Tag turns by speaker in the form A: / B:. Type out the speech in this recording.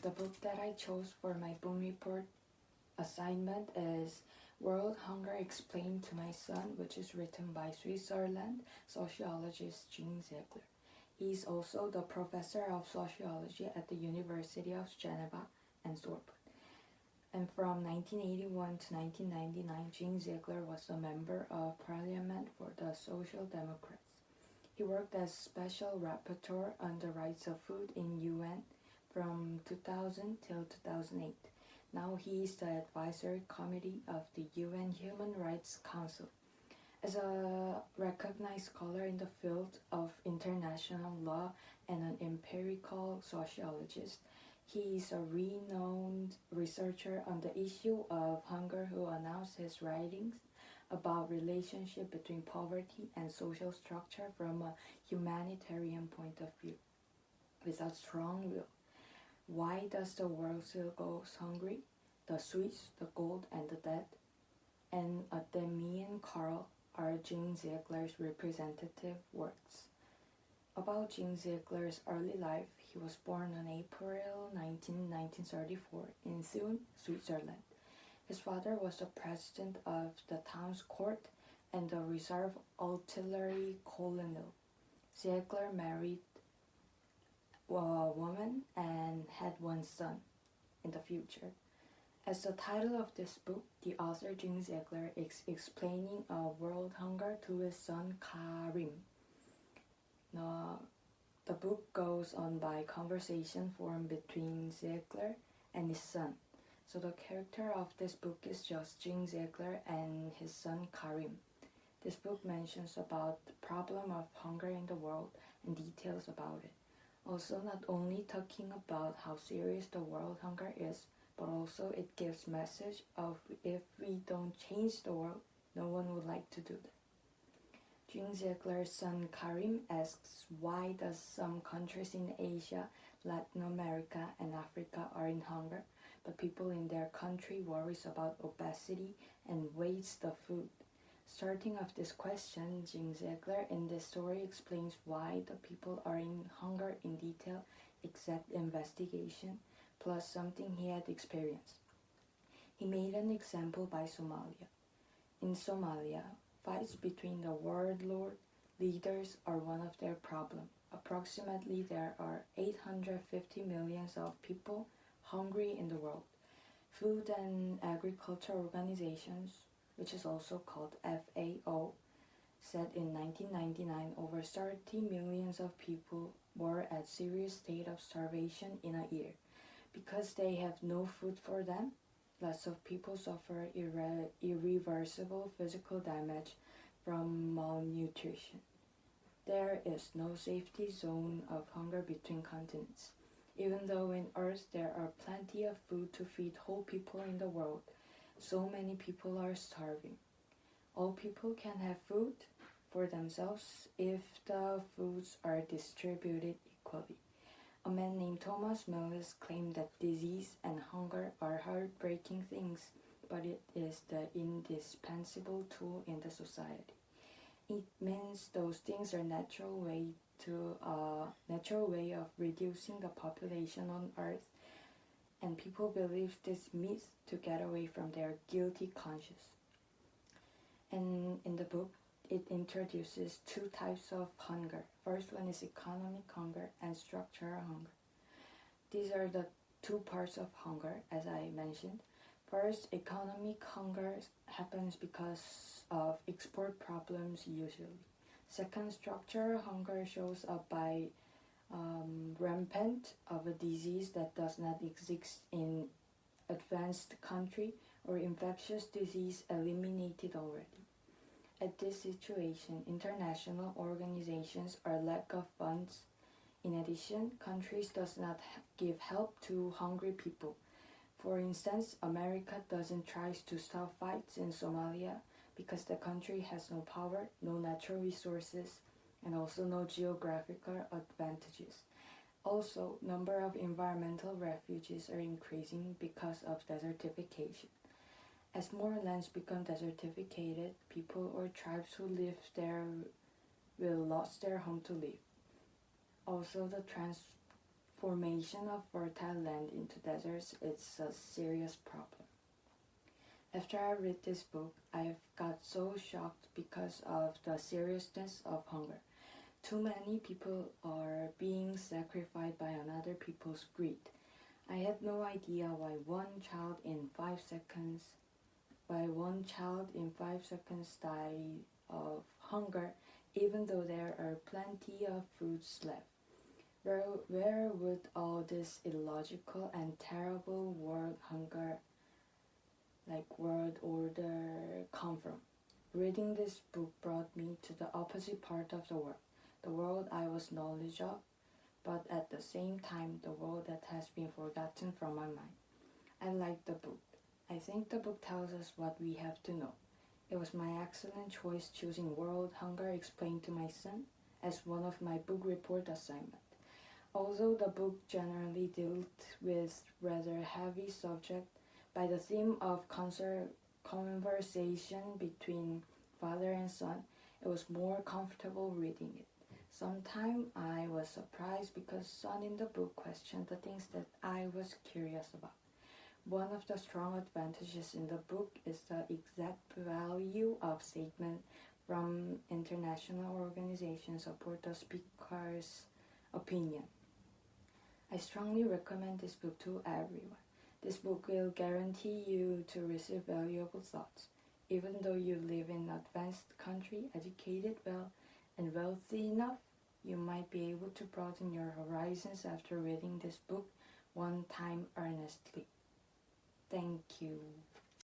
A: The book that I chose for my boom report assignment is World Hunger Explained to My Son, which is written by Switzerland sociologist Ziegler. He is also the professor of sociology at the University of Geneva and Sorbonne. And from 1981 to 1999, Ziegler was a member of parliament for the Social Democrats. He worked as special rapporteur on the rights of food in UN from 2000 till 2008. Now he is the advisory committee of the UN Human Rights Council. As a recognized scholar in the field of international law and an empirical sociologist, he is a renowned researcher on the issue of hunger who announced his writings about relationship between poverty and social structure from a humanitarian point of view. Without strong will, why does the world still go hungry? The Swiss, the gold, and the dead, and Demian Carl are Ziegler's representative works. About Ziegler's early life, he was born on April 19, 1934 in Thun, Switzerland. His father was the president of the town's court and the reserve artillery colonel. Ziegler married a woman and had one son in the future. As the title of this book, the author Ziegler is explaining world hunger to his son Karim. The book goes on by conversation formed between Ziegler and his son. So the character of this book is just Ziegler and his son Karim. This book mentions about the problem of hunger in the world and details about it. Also, not only talking about how serious the world hunger is, but also it gives message of if we don't change the world, no one would like to do that. Ziegler's son Karim asks why does some countries in Asia, Latin America, and Africa are in hunger, but people in their country worries about obesity and waste of food. Starting off this question, Ziegler in this story explains why the people are in hunger in detail, exact investigation, plus something he had experienced. He made an example by Somalia. In Somalia, fights between the warlord leaders are one of their problems. Approximately there are 850 million of people hungry in the world. Food and Agriculture Organizations, which is also called FAO, said in 1999 over 30 million of people were at serious state of starvation in a year. Because they have no food for them, lots of people suffer irreversible physical damage from malnutrition. There is no safety zone of hunger between continents. Even though in Earth there are plenty of food to feed whole people in the world, so many people are starving. All people can have food for themselves if the foods are distributed equally. A man named Thomas Mills claimed that disease and hunger are heartbreaking things, but it is the indispensable tool in the society. It means those things are natural way of reducing the population on Earth, and people believe this myth to get away from their guilty conscience. And in the book, it introduces two types of hunger. First one is economic hunger and structural hunger. These are the two parts of hunger, as I mentioned. First, economic hunger happens because of export problems usually. Second, structural hunger shows up by rampant of a disease that does not exist in advanced country or infectious disease eliminated already. At this situation, international organizations are lack of funds. In addition, countries does not give help to hungry people. For instance, America doesn't try to stop fights in Somalia because the country has no power, no natural resources, and also no geographical advantages. Also, number of environmental refugees are increasing because of desertification. As more lands become desertificated, people or tribes who live there will lose their home to live. Also, the formation of fertile land into deserts is a serious problem. After I read this book, I got so shocked because of the seriousness of hunger. Too many people are being sacrificed by another people's greed. I had no idea why one child in 5 seconds died of hunger, even though there are plenty of foods left. Where would all this illogical and terrible world order come from? Reading this book brought me to the opposite part of the world I was knowledge of, but at the same time the world that has been forgotten from my mind. I like the book. I think the book tells us what we have to know. It was my excellent choice choosing World Hunger Explained to my son as one of my book report assignment. Although the book generally dealt with rather heavy subject, by the theme of conversation between father and son, it was more comfortable reading it. Sometimes I was surprised because son in the book questioned the things that I was curious about. One of the strong advantages in the book is the exact value of statement from international organizations support the speaker's opinion. I strongly recommend this book to everyone. This book will guarantee you to receive valuable thoughts. Even though you live in an advanced country, educated well, and wealthy enough, you might be able to broaden your horizons after reading this book one time earnestly. Thank you.